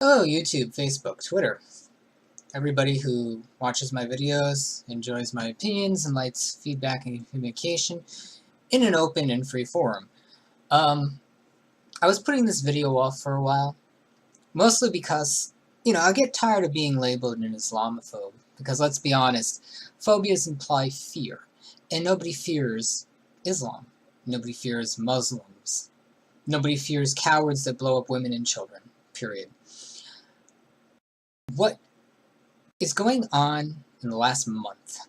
Hello, YouTube, Facebook, Twitter. Everybody who watches my videos, enjoys my opinions, and likes feedback and communication in an open and free forum. I was putting this video off for a while, mostly because, I get tired of being labeled an Islamophobe. Because let's be honest, phobias imply fear, and nobody fears Islam. Nobody fears Muslims. Nobody fears cowards that blow up women and children, period. What is going on in the last month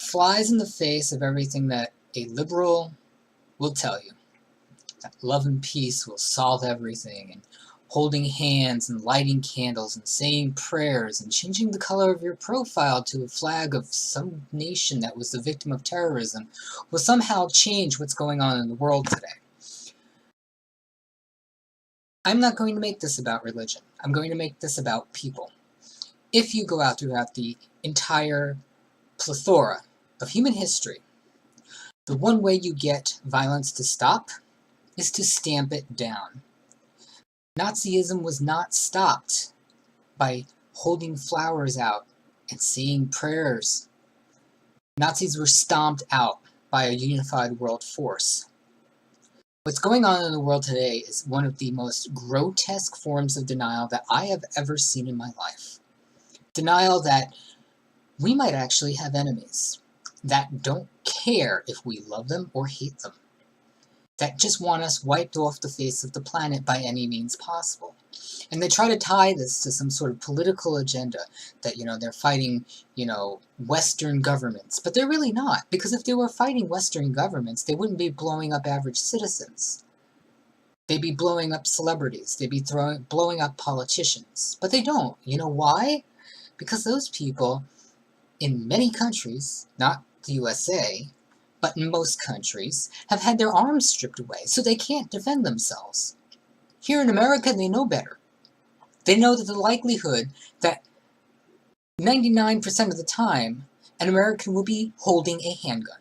flies in the face of everything that a liberal will tell you. That love and peace will solve everything, and holding hands and lighting candles and saying prayers and changing the color of your profile to a flag of some nation that was the victim of terrorism will somehow change what's going on in the world today. I'm not going to make this about religion. I'm going to make this about people. If you go out throughout the entire plethora of human history, the one way you get violence to stop is to stamp it down. Nazism was not stopped by holding flowers out and saying prayers. Nazis were stomped out by a unified world force. What's going on in the world today is one of the most grotesque forms of denial that I have ever seen in my life. Denial that we might actually have enemies that don't care if we love them or hate them, that just want us wiped off the face of the planet by any means possible. And they try to tie this to some sort of political agenda that, they're fighting, Western governments. But they're really not, because if they were fighting Western governments, they wouldn't be blowing up average citizens. They'd be blowing up celebrities. They'd be blowing up politicians. But they don't. You know why? Because those people, in many countries, not the USA, but in most countries, have had their arms stripped away, so they can't defend themselves. Here in America, they know better. They know that the likelihood that 99% of the time, an American will be holding a handgun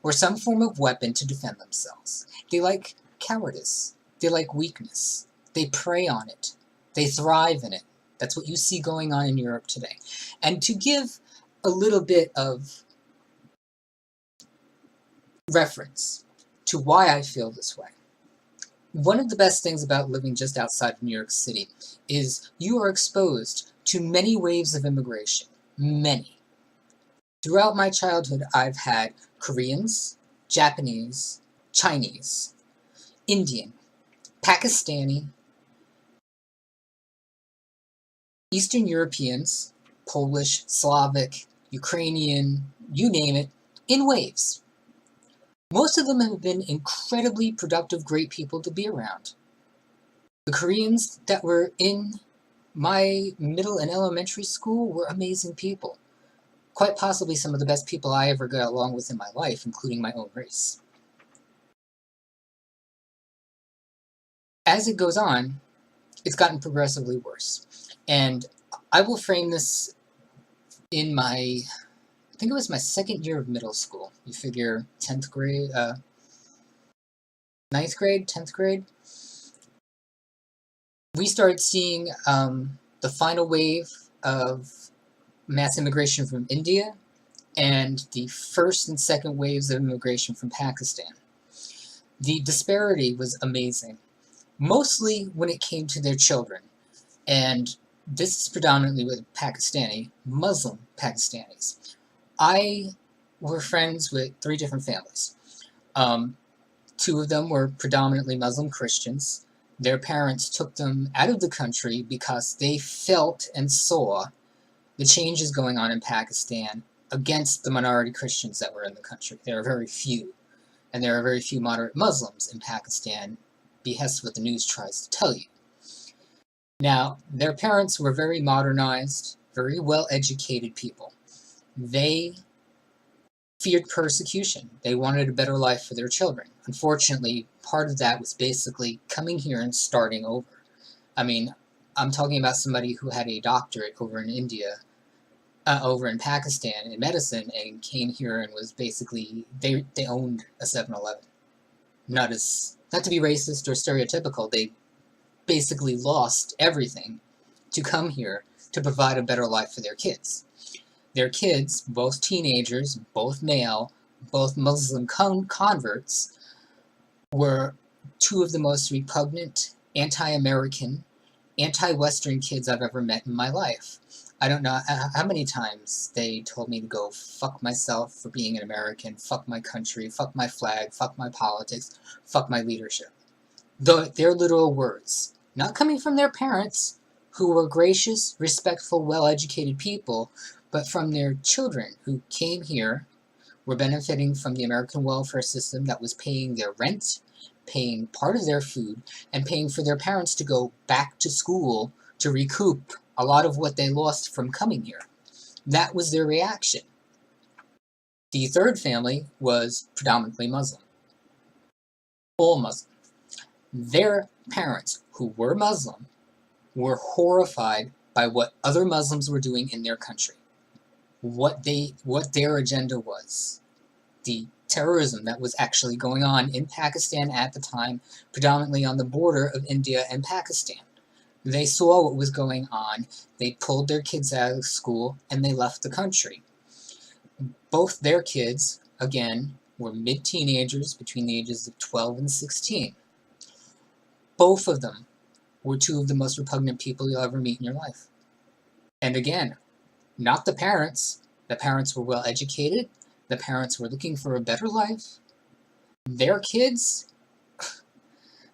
or some form of weapon to defend themselves. They like cowardice. They like weakness. They prey on it. They thrive in it. That's what you see going on in Europe today. And to give a little bit of reference to why I feel this way. One of the best things about living just outside of New York City is you are exposed to many waves of immigration. Many. Throughout my childhood, I've had Koreans, Japanese, Chinese, Indian, Pakistani, Eastern Europeans, Polish, Slavic, Ukrainian, you name it, in waves. Most of them have been incredibly productive, great people to be around. The Koreans that were in my middle and elementary school were amazing people. Quite possibly some of the best people I ever got along with in my life, including my own race. As it goes on, it's gotten progressively worse. And I will frame this in I think it was my second year of middle school. You figure 10th grade, 9th grade, 10th grade. We started seeing the final wave of mass immigration from India and the first and second waves of immigration from Pakistan. The disparity was amazing, mostly when it came to their children. And this is predominantly with Pakistani, Muslim Pakistanis. I were friends with 3 different families. 2 of them were predominantly Muslim Christians. Their parents took them out of the country because they felt and saw the changes going on in Pakistan against the minority Christians that were in the country. There are very few, and there are very few moderate Muslims in Pakistan, behest what the news tries to tell you. Now, their parents were very modernized, very well-educated people. They feared persecution. They wanted a better life for their children. Unfortunately, part of that was basically coming here and starting over. I mean, I'm talking about somebody who had a doctorate over in India, over in Pakistan in medicine, and came here and was basically, they owned a 7-Eleven. Not to be racist or stereotypical, they basically lost everything to come here to provide a better life for their kids. Their kids, both teenagers, both male, both Muslim converts, were two of the most repugnant, anti-American, anti-Western kids I've ever met in my life. I don't know how many times they told me to go fuck myself for being an American, fuck my country, fuck my flag, fuck my politics, fuck my leadership. Their literal words, not coming from their parents, who were gracious, respectful, well-educated people, but from their children who came here, were benefiting from the American welfare system that was paying their rent, paying part of their food, and paying for their parents to go back to school to recoup a lot of what they lost from coming here. That was their reaction. The third family was predominantly Muslim. All Muslim. Their parents, who were Muslim, were horrified by what other Muslims were doing in their country. What their agenda was. The terrorism that was actually going on in Pakistan at the time, predominantly on the border of India and Pakistan. They saw what was going on, they pulled their kids out of school, and they left the country. Both their kids, again, were mid-teenagers between the ages of 12 and 16. Both of them were two of the most repugnant people you'll ever meet in your life. And again, not the parents. The parents were well educated. The parents were looking for a better life. Their kids,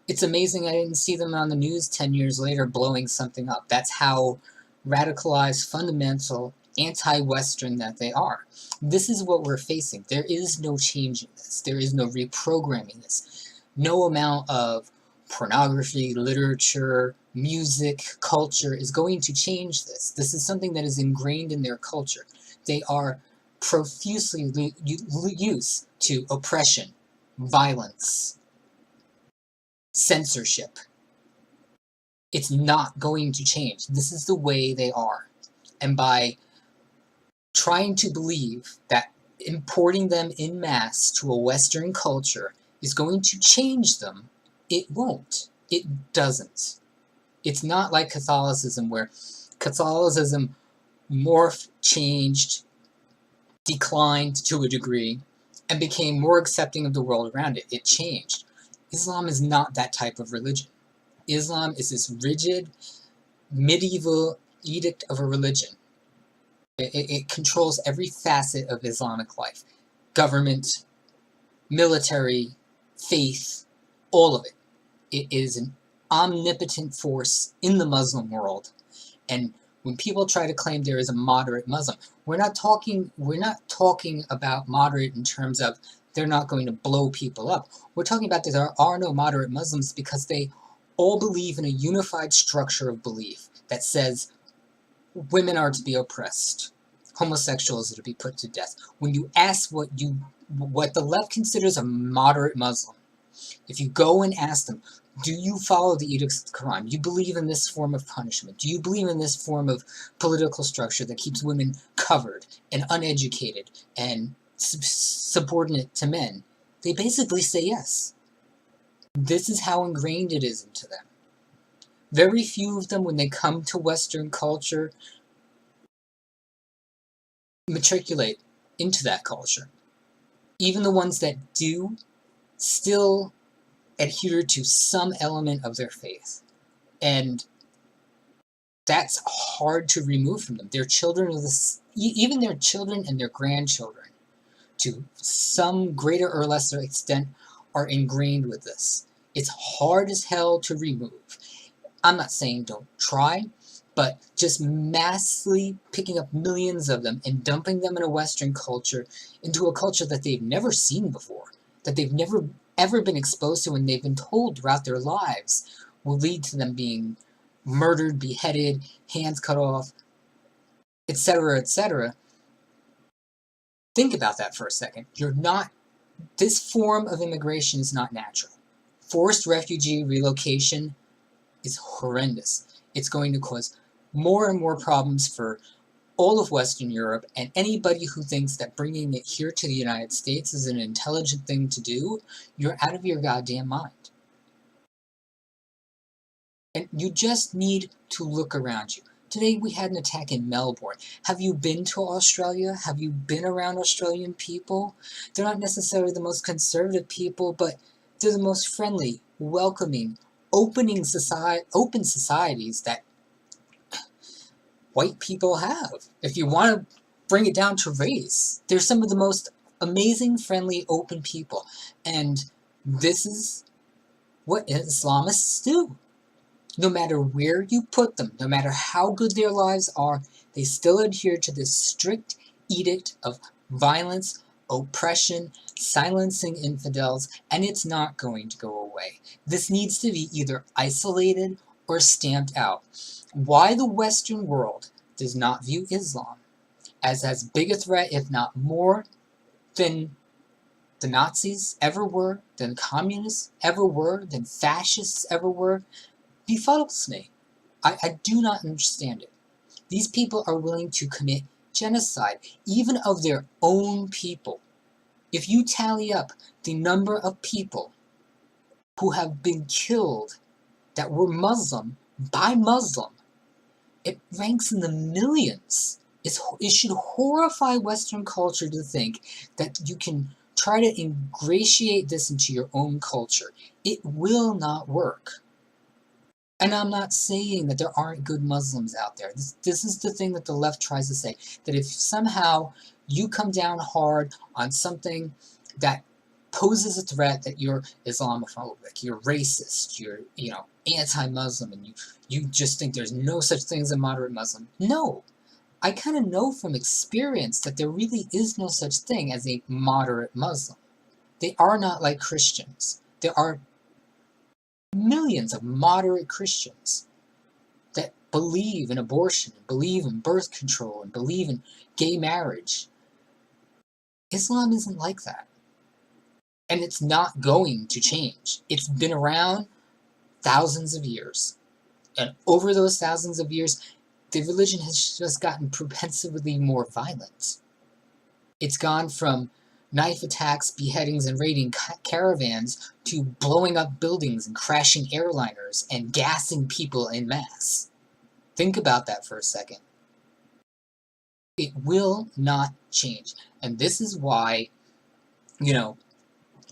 it's amazing I didn't see them on the news 10 years later blowing something up. That's how radicalized, fundamental, anti-Western that they are. This is what we're facing. There is no changing this. There is no reprogramming this. No amount of pornography, literature, music, culture is going to change this. This is something that is ingrained in their culture. They are profusely used to oppression, violence, censorship. It's not going to change. This is the way they are. And by trying to believe that importing them en masse to a Western culture is going to change them, it won't. It doesn't. It's not like Catholicism, where Catholicism morphed, changed, declined to a degree, and became more accepting of the world around it. It changed. Islam is not that type of religion. Islam is this rigid, medieval edict of a religion. It controls every facet of Islamic life. Government, military, faith, all of it. It is an omnipotent force in the Muslim world. And when people try to claim there is a moderate Muslim, we're not talking about moderate in terms of they're not going to blow people up. We're talking about that there are no moderate Muslims because they all believe in a unified structure of belief that says women are to be oppressed, homosexuals are to be put to death. When you ask what the left considers a moderate Muslim, if you go and ask them, do you follow the edicts of the Quran? Do you believe in this form of punishment? Do you believe in this form of political structure that keeps women covered and uneducated and subordinate to men? They basically say yes. This is how ingrained it is into them. Very few of them, when they come to Western culture, matriculate into that culture. Even the ones that do still adhere to some element of their faith. And that's hard to remove from them. Their children of this, even their children and their grandchildren, to some greater or lesser extent, are ingrained with this. It's hard as hell to remove. I'm not saying don't try, but just massively picking up millions of them and dumping them in a Western culture into a culture that they've never seen before, that they've never ever been exposed to and they've been told throughout their lives, will lead to them being murdered, beheaded, hands cut off, etc., etc. Think about that for a second. This form of immigration is not natural. Forced refugee relocation is horrendous. It's going to cause more and more problems for all of Western Europe, and anybody who thinks that bringing it here to the United States is an intelligent thing to do, you're out of your goddamn mind. And you just need to look around you. Today we had an attack in Melbourne. Have you been to Australia? Have you been around Australian people? They're not necessarily the most conservative people, but they're the most friendly, welcoming, open societies that white people have. If you want to bring it down to race, they're some of the most amazing, friendly, open people. And this is what Islamists do. No matter where you put them, no matter how good their lives are, they still adhere to this strict edict of violence, oppression, silencing infidels, and it's not going to go away. This needs to be either isolated or stamped out. Why the Western world does not view Islam as big a threat, if not more, than the Nazis ever were, than communists ever were, than fascists ever were, befuddles me. I do not understand it. These people are willing to commit genocide, even of their own people. If you tally up the number of people who have been killed that were Muslim by Muslim, it ranks in the millions. It should horrify Western culture to think that you can try to ingratiate this into your own culture. It will not work. And I'm not saying that there aren't good Muslims out there. This is the thing that the left tries to say, that if somehow you come down hard on something that poses a threat, that you're Islamophobic, you're racist, you're anti-Muslim, and you just think there's no such thing as a moderate Muslim. No, I kind of know from experience that there really is no such thing as a moderate Muslim. They are not like Christians. There are millions of moderate Christians that believe in abortion, and believe in birth control, and believe in gay marriage. Islam isn't like that. And it's not going to change. It's been around thousands of years. And over those thousands of years, the religion has just gotten propensively more violent. It's gone from knife attacks, beheadings, and raiding caravans to blowing up buildings and crashing airliners and gassing people en masse. Think about that for a second. It will not change. And this is why,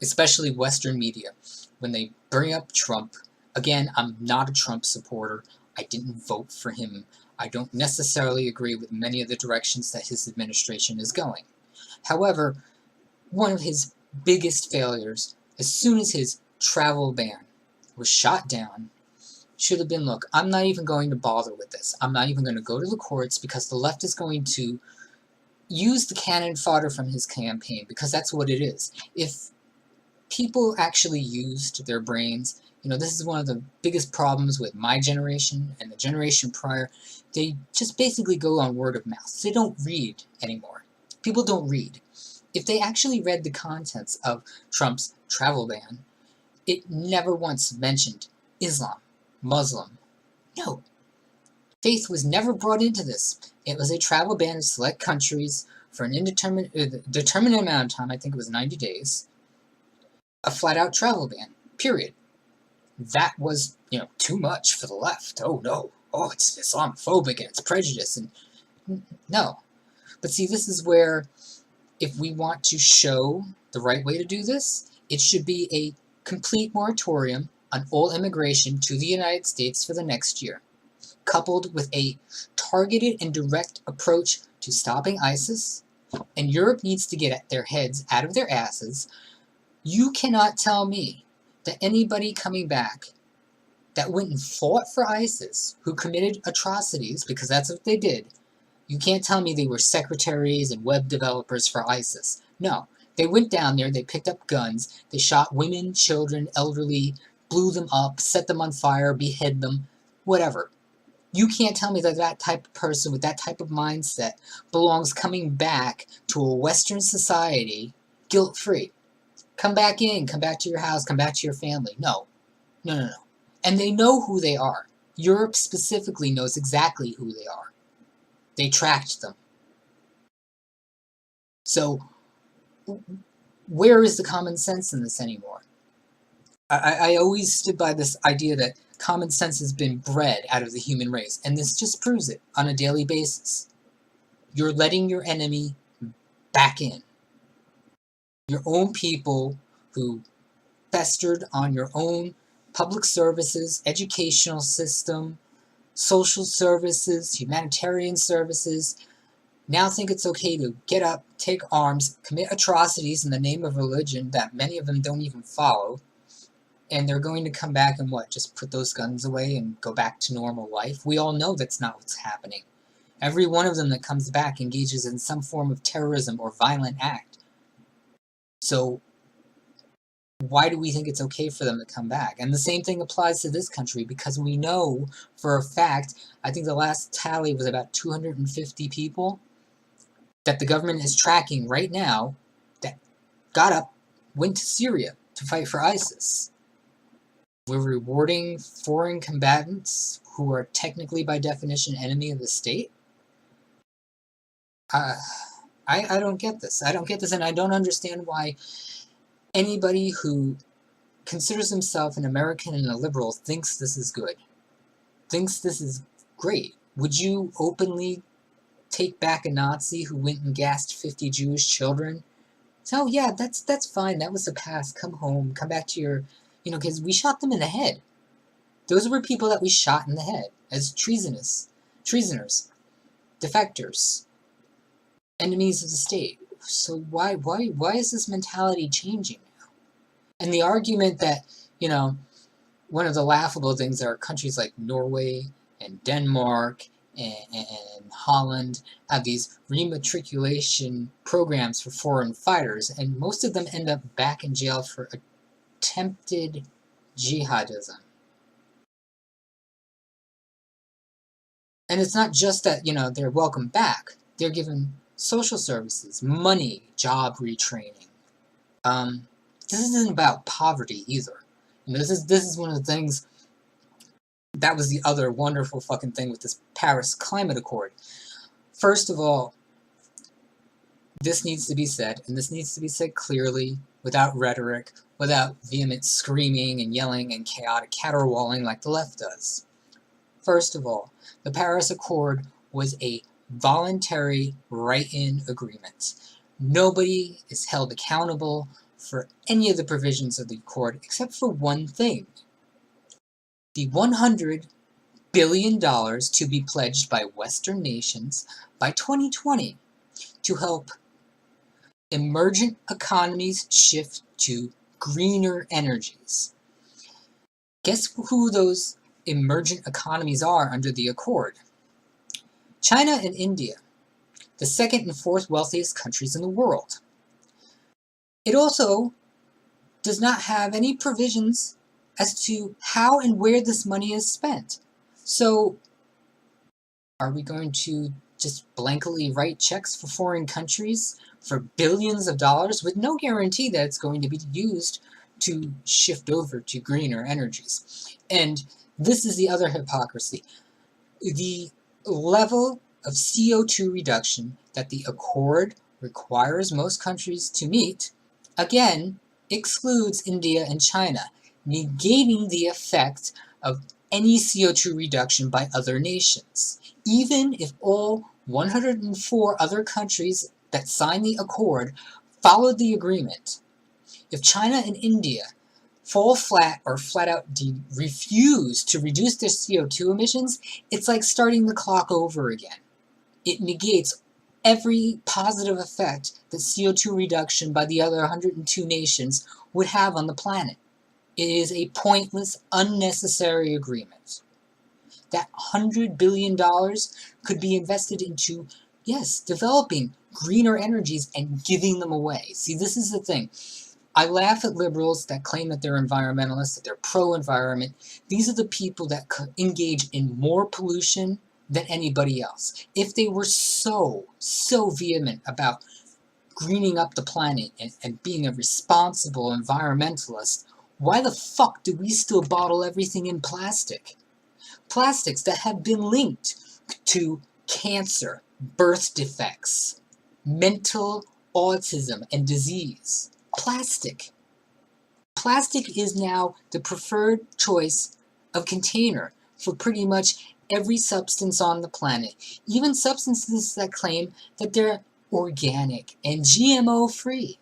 especially Western media, when they bring up Trump, again, I'm not a Trump supporter. I didn't vote for him. I don't necessarily agree with many of the directions that his administration is going. However, one of his biggest failures, as soon as his travel ban was shot down, should have been, look, I'm not even going to bother with this. I'm not even going to go to the courts, because the left is going to use the cannon fodder from his campaign, because that's what it is. If people actually used their brains, this is one of the biggest problems with my generation and the generation prior. They just basically go on word of mouth. They don't read anymore. People don't read. If they actually read the contents of Trump's travel ban, it never once mentioned Islam, Muslim. No. Faith was never brought into this. It was a travel ban in select countries for an determinate amount of time. I think it was 90 days. A flat-out travel ban, period. That was, too much for the left. Oh, no. Oh, it's Islamophobic and it's prejudice. And no. But see, this is where, if we want to show the right way to do this, it should be a complete moratorium on all immigration to the United States for the next year, coupled with a targeted and direct approach to stopping ISIS, and Europe needs to get their heads out of their asses. You cannot tell me that anybody coming back that went and fought for ISIS, who committed atrocities, because that's what they did, you can't tell me they were secretaries and web developers for ISIS. No. They went down there, they picked up guns, they shot women, children, elderly, blew them up, set them on fire, behead them, whatever. You can't tell me that that type of person with that type of mindset belongs coming back to a Western society guilt-free. Come back in, come back to your house, come back to your family. No. No, no, no. And they know who they are. Europe specifically knows exactly who they are. They tracked them. So, where is the common sense in this anymore? I always stood by this idea that Common sense has been bred out of the human race, and this just proves it on a daily basis. You're letting your enemy back in. Your own people who festered on your own public services, educational system, social services, humanitarian services, now think it's okay to get up, take arms, commit atrocities in the name of religion that many of them don't even follow, and they're going to come back and what, just put those guns away and go back to normal life? We all know that's not what's happening. Every one of them that comes back engages in some form of terrorism or violent act. So why do we think it's okay for them to come back? And the same thing applies to this country, because we know for a fact, I think the last tally was about 250 people that the government is tracking right now that got up, went to Syria to fight for ISIS. We're rewarding foreign combatants who are technically by definition enemy of the state. I don't get this. I don't get this, and I don't understand why anybody who considers himself an American and a liberal thinks this is good, thinks this is great. Would you openly take back a Nazi who went and gassed 50 Jewish children? So yeah, that's fine. That was the past. Come home. Come back to your, because we shot them in the head. Those were people that we shot in the head as treasoners, defectors, enemies of the state. So why is this mentality changing now? And the argument that, one of the laughable things are countries like Norway and Denmark and Holland have these rematriculation programs for foreign fighters, and most of them end up back in jail for attempted jihadism. And it's not just that, they're welcome back. They're given social services, money, job retraining. This isn't about poverty either. This is one of the things. That was the other wonderful fucking thing with this Paris Climate Accord. First of all, this needs to be said, and this needs to be said clearly, without rhetoric, without vehement screaming and yelling and chaotic caterwauling like the left does. First of all, the Paris Accord was a voluntary write-in agreement. Nobody is held accountable for any of the provisions of the accord except for one thing. The $100 billion to be pledged by Western nations by 2020 to help emergent economies shift to greener energies. Guess who those emergent economies are under the accord? China and India, the second and fourth wealthiest countries in the world. It also does not have any provisions as to how and where this money is spent. So, are we going to just blankly write checks for foreign countries for billions of dollars with no guarantee that it's going to be used to shift over to greener energies? And this is the other hypocrisy. The level of CO2 reduction that the Accord requires most countries to meet, again, excludes India and China, negating the effect of any CO2 reduction by other nations. Even if all 104 other countries that signed the accord followed the agreement, if China and India fall flat or flat out refuse to reduce their CO2 emissions, it's like starting the clock over again. It negates every positive effect that CO2 reduction by the other 102 nations would have on the planet. It is a pointless, unnecessary agreement. That $100 billion could be invested into, yes, developing greener energies and giving them away. See, this is the thing. I laugh at liberals that claim that they're environmentalists, that they're pro-environment. These are the people that engage in more pollution than anybody else. If they were so vehement about greening up the planet and being a responsible environmentalist, why the fuck do we still bottle everything in plastic? Plastics that have been linked to cancer, birth defects, mental autism, and disease. Plastic. Plastic is now the preferred choice of container for pretty much every substance on the planet, even substances that claim that they're organic and GMO free.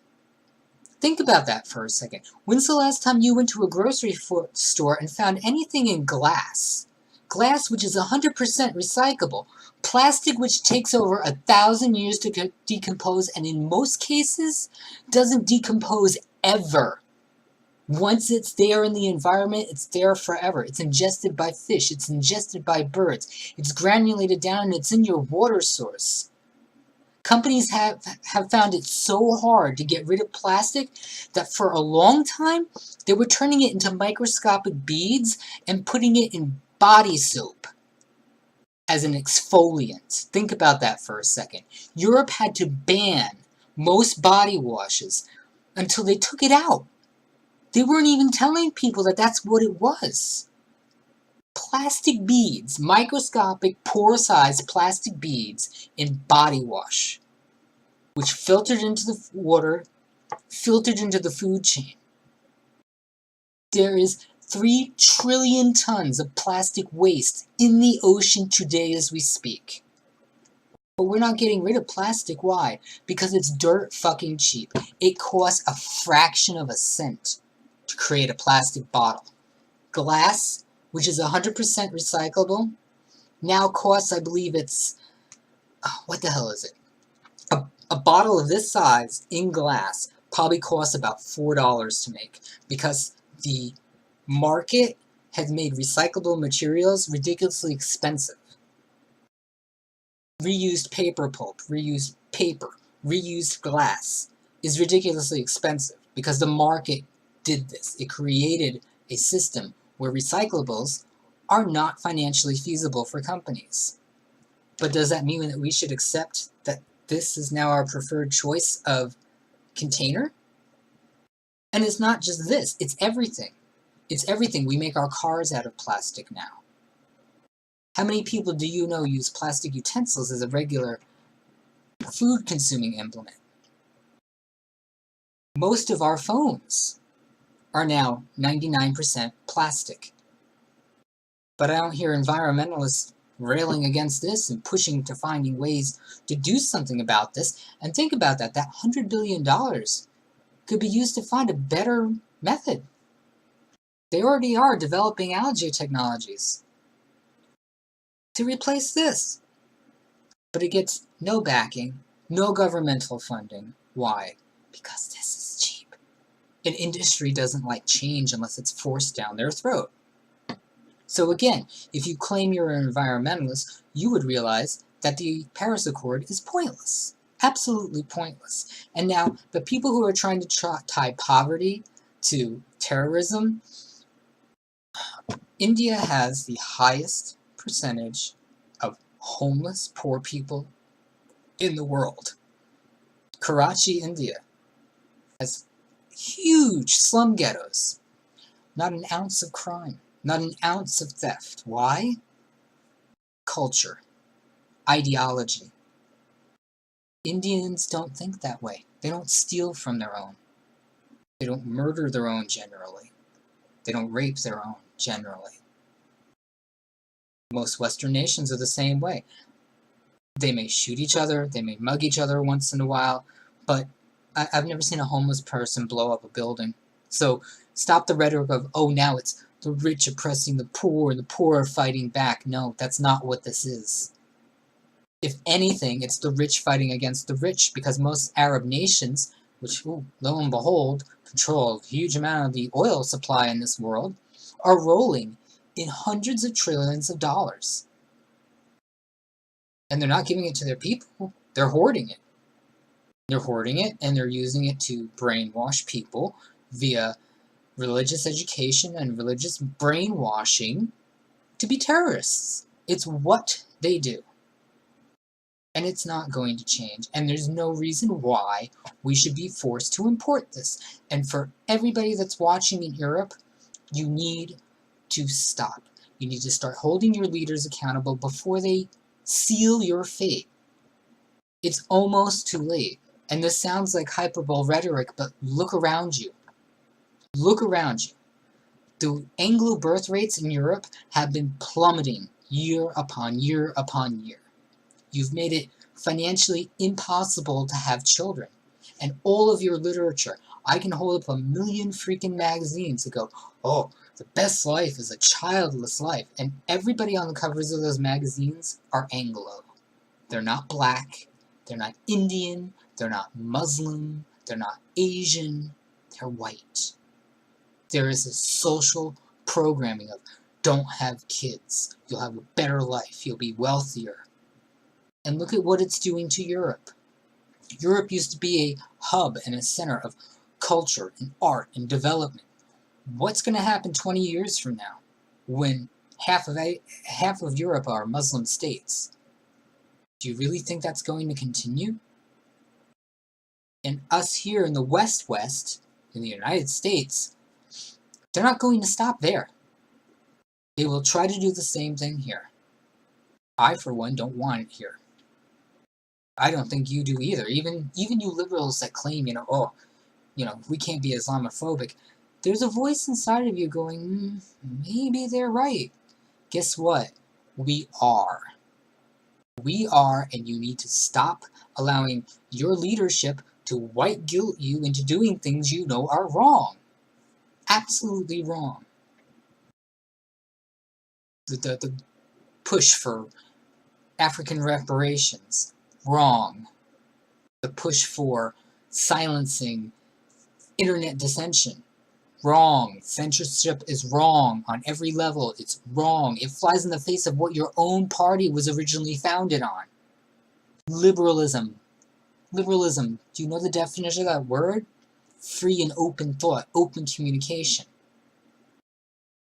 Think about that for a second. When's the last time you went to a grocery store and found anything in glass? Glass, which is 100% recyclable. Plastic, which takes over 1,000 years to decompose, and in most cases, doesn't decompose ever. Once it's there in the environment, it's there forever. It's ingested by fish. It's ingested by birds. It's granulated down and it's in your water source. Companies have found it so hard to get rid of plastic that for a long time, they were turning it into microscopic beads and putting it in body soap as an exfoliant. Think about that for a second. Europe had to ban most body washes until they took it out. They weren't even telling people that that's what it was. Plastic beads, microscopic, pore-sized plastic beads in body wash, which filtered into the water, filtered into the food chain. There is 3 trillion tons of plastic waste in the ocean today as we speak. But we're not getting rid of plastic. Why? Because it's dirt fucking cheap. It costs a fraction of a cent to create a plastic bottle. Glass, which is 100% recyclable, now costs, I believe it's, what the hell is it? A bottle of this size in glass probably costs about $4 to make because the market has made recyclable materials ridiculously expensive. Reused paper pulp, reused paper, reused glass is ridiculously expensive because the market did this. It created a system where recyclables are not financially feasible for companies. But does that mean that we should accept that this is now our preferred choice of container? And it's not just this, it's everything. It's everything. We make our cars out of plastic now. How many people do you know use plastic utensils as a regular food consuming implement? Most of our phones are now 99% plastic. But I don't hear environmentalists railing against this and pushing to finding ways to do something about this. And think about that. That $100 billion could be used to find a better method. They already are developing algae technologies to replace this. But it gets no backing, no governmental funding. Why? Because this is cheap. An industry doesn't like change unless it's forced down their throat. So again, if you claim you're an environmentalist, you would realize that the Paris Accord is pointless. Absolutely pointless. And now, the people who are trying to tie poverty to terrorism, India has the highest percentage of homeless, poor people in the world. Karachi, India, has huge slum ghettos. Not an ounce of crime. Not an ounce of theft. Why? Culture. Ideology. Indians don't think that way. They don't steal from their own. They don't murder their own generally. They don't rape their own generally. Most Western nations are the same way. They may shoot each other, they may mug each other once in a while, but I've never seen a homeless person blow up a building. So stop the rhetoric of, oh, now it's the rich oppressing the poor and the poor are fighting back. No, that's not what this is. If anything, it's the rich fighting against the rich, because most Arab nations, which, lo and behold, control a huge amount of the oil supply in this world, are rolling in hundreds of trillions of dollars. And they're not giving it to their people, they're hoarding it. They're hoarding it, and they're using it to brainwash people via religious education and religious brainwashing to be terrorists. It's what they do. And it's not going to change. And there's no reason why we should be forced to import this. And for everybody that's watching in Europe, you need to stop. You need to start holding your leaders accountable before they seal your fate. It's almost too late. And this sounds like hyperbole rhetoric, but look around you. Look around you. The Anglo birth rates in Europe have been plummeting year upon year upon year. You've made it financially impossible to have children. And all of your literature, I can hold up a million freaking magazines and go, oh, the best life is a childless life. And everybody on the covers of those magazines are Anglo. They're not black, they're not Indian, they're not Muslim, they're not Asian, they're white. There is a social programming of don't have kids, you'll have a better life, you'll be wealthier. And look at what it's doing to Europe. Europe used to be a hub and a center of culture and art and development. What's going to happen 20 years from now when half of Europe are Muslim states? Do you really think that's going to continue? And us here in the West, in the United States, they're not going to stop there. They will try to do the same thing here. I, for one, don't want it here. I don't think you do either. Even you liberals that claim, we can't be Islamophobic. There's a voice inside of you going, maybe they're right. Guess what? We are. We are, and you need to stop allowing your leadership to white guilt you into doing things you know are wrong. Absolutely wrong. The push for African reparations, wrong. The push for silencing internet dissension, wrong. Censorship is wrong on every level. It's wrong. It flies in the face of what your own party was originally founded on. Liberalism. Liberalism. Do you know the definition of that word? Free and open thought, open communication.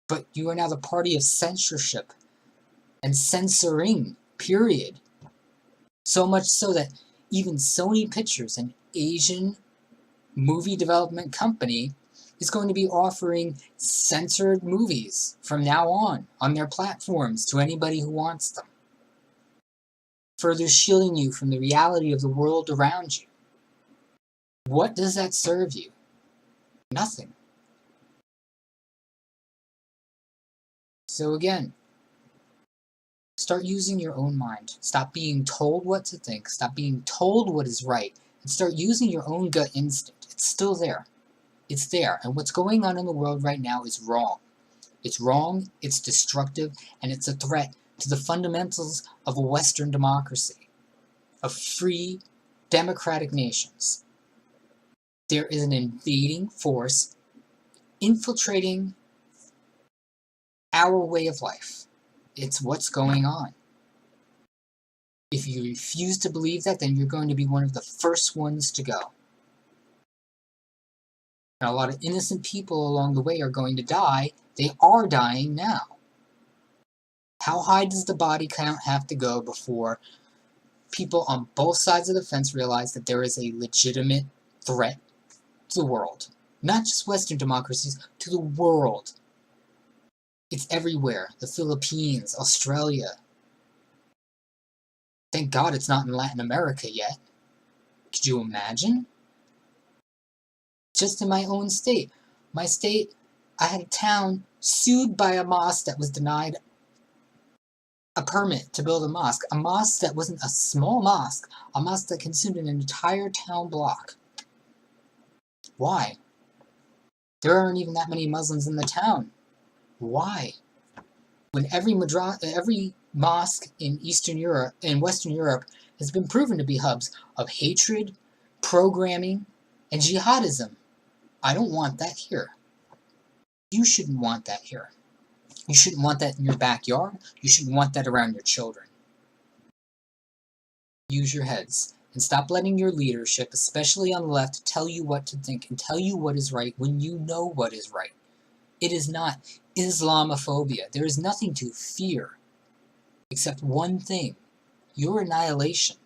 But you are now the party of censorship and censoring, period. So much so that even Sony Pictures, an Asian movie development company, is going to be offering censored movies from now on their platforms to anybody who wants them. Further shielding you from the reality of the world around you. What does that serve you? Nothing. So again, start using your own mind. Stop being told what to think. Stop being told what is right. And start using your own gut instinct. It's still there. It's there. And what's going on in the world right now is wrong. It's wrong, it's destructive, and it's a threat to the fundamentals of a Western democracy, of free, democratic nations. There is an invading force infiltrating our way of life. It's what's going on. If you refuse to believe that, then you're going to be one of the first ones to go. And a lot of innocent people along the way are going to die. They are dying now. How high does the body count have to go before people on both sides of the fence realize that there is a legitimate threat to the world? Not just Western democracies, to the world. It's everywhere. The Philippines, Australia. Thank God it's not in Latin America yet. Could you imagine? Just in my own state. My state, I had a town sued by a mosque that was denied a permit to build a mosque. A mosque that wasn't a small mosque. A mosque that consumed an entire town block. Why? There aren't even that many Muslims in the town. Why? When every mosque in Eastern Europe and Western Europe has been proven to be hubs of hatred, programming, and jihadism. I don't want that here. You shouldn't want that here. You shouldn't want that in your backyard. You shouldn't want that around your children. Use your heads and stop letting your leadership, especially on the left, tell you what to think and tell you what is right when you know what is right. It is not Islamophobia. There is nothing to fear except one thing, your annihilation,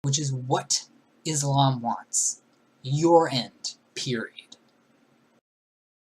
which is what Islam wants. Your end, period.